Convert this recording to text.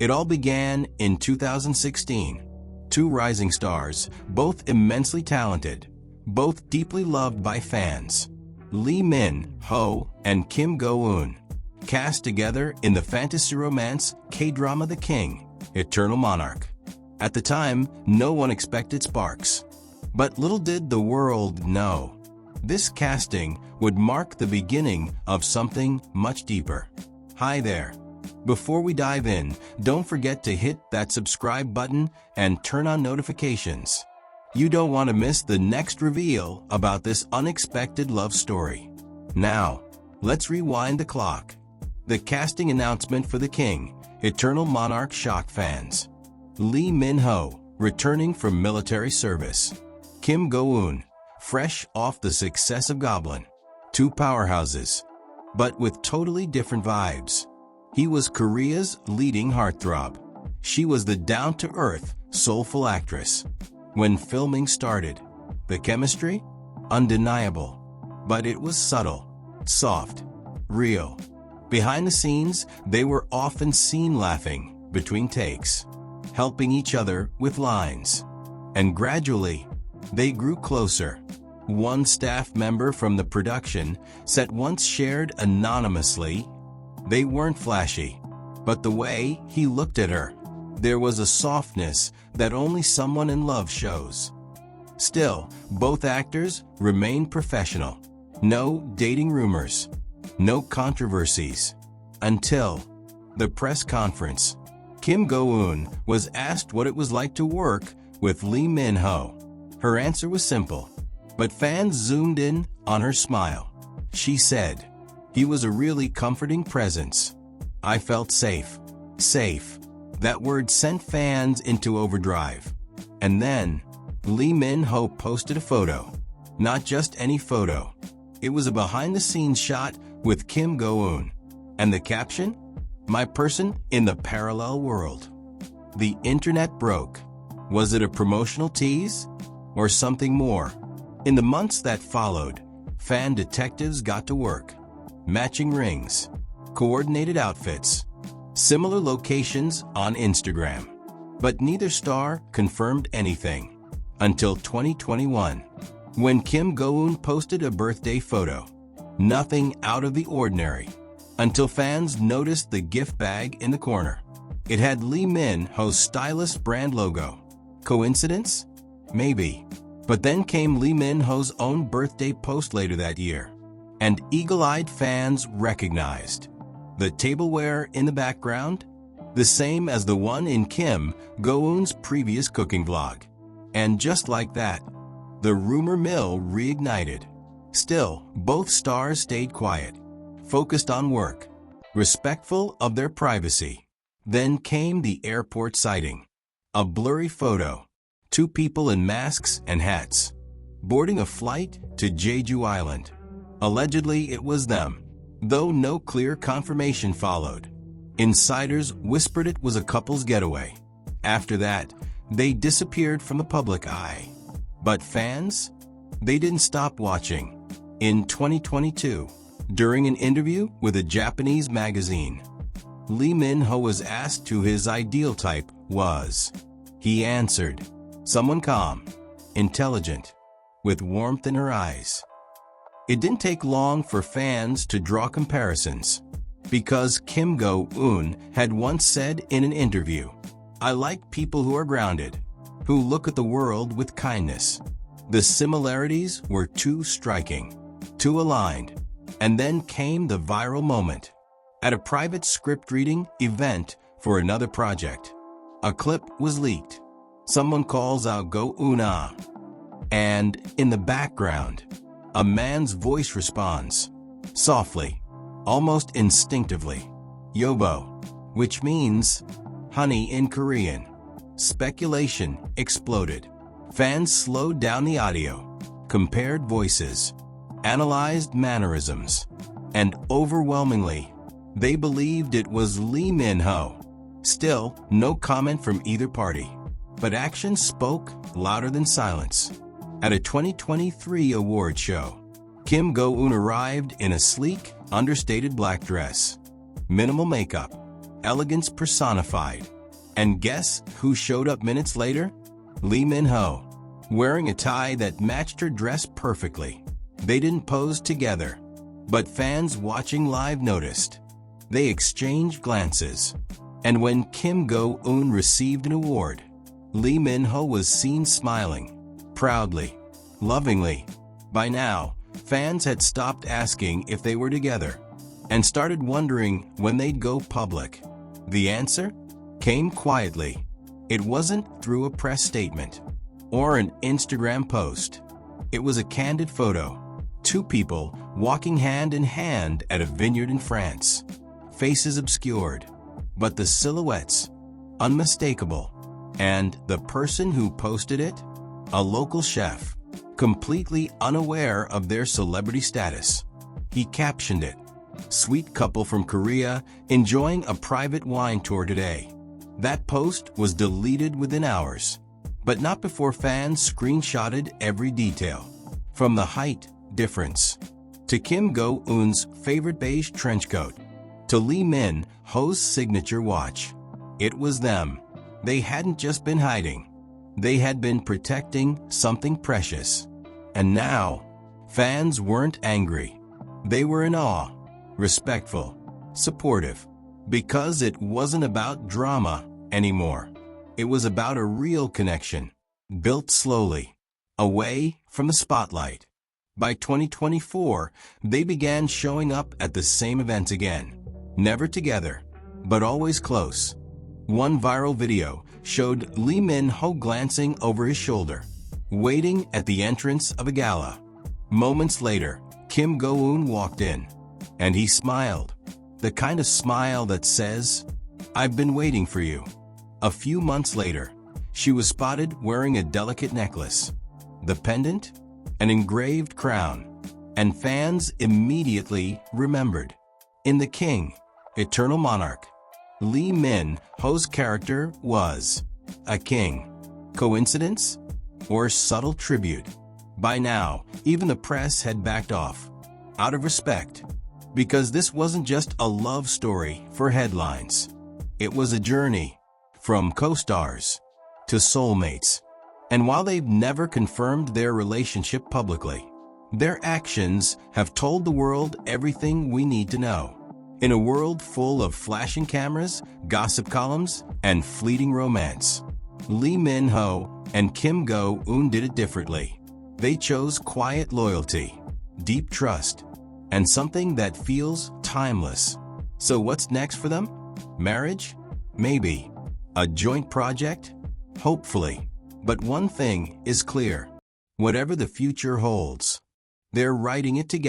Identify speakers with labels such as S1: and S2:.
S1: It all began in 2016. Two rising stars, both immensely talented, both deeply loved by fans. Lee Min-ho and Kim Go-eun, cast together in the fantasy romance K-drama The King, Eternal Monarch. At the time, no one expected sparks. But little did the world know, this casting would mark the beginning of something much deeper. Hi there. Before we dive in, don't forget to hit that subscribe button and turn on notifications. You don't want to miss the next reveal about this unexpected love story. Now, let's rewind the clock. The casting announcement for The King, Eternal Monarch shocked fans. Lee Min-ho, returning from military service. Kim Go-eun, fresh off the success of Goblin. Two powerhouses, but with totally different vibes. He was Korea's leading heartthrob. She was the down-to-earth, soulful actress. When filming started, the chemistry? Undeniable. But it was subtle, soft, real. Behind the scenes, they were often seen laughing between takes, helping each other with lines. And gradually, they grew closer. One staff member from the production set once shared anonymously, they weren't flashy, but the way he looked at her, there was a softness that only someone in love shows. Still, both actors remained professional. No dating rumors, no controversies. Until the press conference, Kim Go-eun was asked what it was like to work with Lee Min-ho. Her answer was simple, but fans zoomed in on her smile. She said, "He was a really comforting presence. I felt safe." Safe. That word sent fans into overdrive. And then, Lee Min-ho posted a photo. Not just any photo. It was a behind-the-scenes shot with Kim Go-eun. And the caption? "My person in the parallel world." The internet broke. Was it a promotional tease? Or something more? In the months that followed, fan detectives got to work. Matching rings, coordinated outfits, similar locations on Instagram. But neither star confirmed anything until 2021, when Kim Go-eun posted a birthday photo. Nothing out of the ordinary, until fans noticed the gift bag in the corner. It had Lee Min-ho's stylish brand logo. Coincidence? Maybe. But then came Lee Min-ho's own birthday post later that year, and eagle-eyed fans recognized the tableware in the background, the same as the one in Kim Go-eun's previous cooking vlog. And just like that, the rumor mill reignited. Still, both stars stayed quiet, focused on work, respectful of their privacy. Then came the airport sighting. A blurry photo. Two people in masks and hats, boarding a flight to Jeju Island. Allegedly, it was them, though no clear confirmation followed. Insiders whispered it was a couple's getaway. After that, they disappeared from the public eye. But fans? They didn't stop watching. In 2022, during an interview with a Japanese magazine, Lee Min-ho was asked who his ideal type was. He answered, "Someone calm, intelligent, with warmth in her eyes." It didn't take long for fans to draw comparisons, because Kim Go-eun had once said in an interview, "I like people who are grounded, who look at the world with kindness." The similarities were too striking, too aligned. And then came the viral moment. At a private script reading event for another project, a clip was leaked. Someone calls out "Go-eun-ah," and in the background, a man's voice responds, softly, almost instinctively, "Yobo," which means honey in Korean. Speculation exploded. Fans slowed down the audio, compared voices, analyzed mannerisms, and overwhelmingly, they believed it was Lee Min-ho. Still, no comment from either party. But action spoke louder than silence. At a 2023 award show, Kim Go-eun arrived in a sleek, understated black dress. Minimal makeup, elegance personified. And guess who showed up minutes later? Lee Min-ho, wearing a tie that matched her dress perfectly. They didn't pose together, but fans watching live noticed. They exchanged glances. And when Kim Go-eun received an award, Lee Min-ho was seen smiling, proudly, lovingly. By now, fans had stopped asking if they were together and started wondering when they'd go public. The answer came quietly. It wasn't through a press statement or an Instagram post. It was a candid photo. Two people walking hand in hand at a vineyard in France. Faces obscured, but the silhouettes unmistakable. And the person who posted it? A local chef, completely unaware of their celebrity status. He captioned it, "Sweet couple from Korea enjoying a private wine tour today." That post was deleted within hours, but not before fans screenshotted every detail. From the height difference, to Kim Go-eun's favorite beige trench coat, to Lee Min-ho's signature watch. It was them. They hadn't just been hiding. They had been protecting something precious. And now, fans weren't angry. They were in awe, respectful, supportive, because it wasn't about drama anymore. It was about a real connection, built slowly, away from the spotlight. By 2024, they began showing up at the same events again. Never together, but always close. One viral video showed Lee Min-ho glancing over his shoulder, waiting at the entrance of a gala. Moments later, Kim Go-eun walked in, and he smiled. The kind of smile that says, "I've been waiting for you." A few months later, she was spotted wearing a delicate necklace. The pendant? An engraved crown. And fans immediately remembered. In The King, Eternal Monarch, Lee Min-ho's character was a king. Coincidence? Or subtle tribute? By now, even the press had backed off, out of respect. Because this wasn't just a love story for headlines. It was a journey from co-stars to soulmates. And while they've never confirmed their relationship publicly, their actions have told the world everything we need to know. In a world full of flashing cameras, gossip columns, and fleeting romance, Lee Min-ho and Kim Go-eun did it differently. They chose quiet loyalty, deep trust, and something that feels timeless. So what's next for them? Marriage? Maybe. A joint project? Hopefully. But one thing is clear. Whatever the future holds, they're writing it together.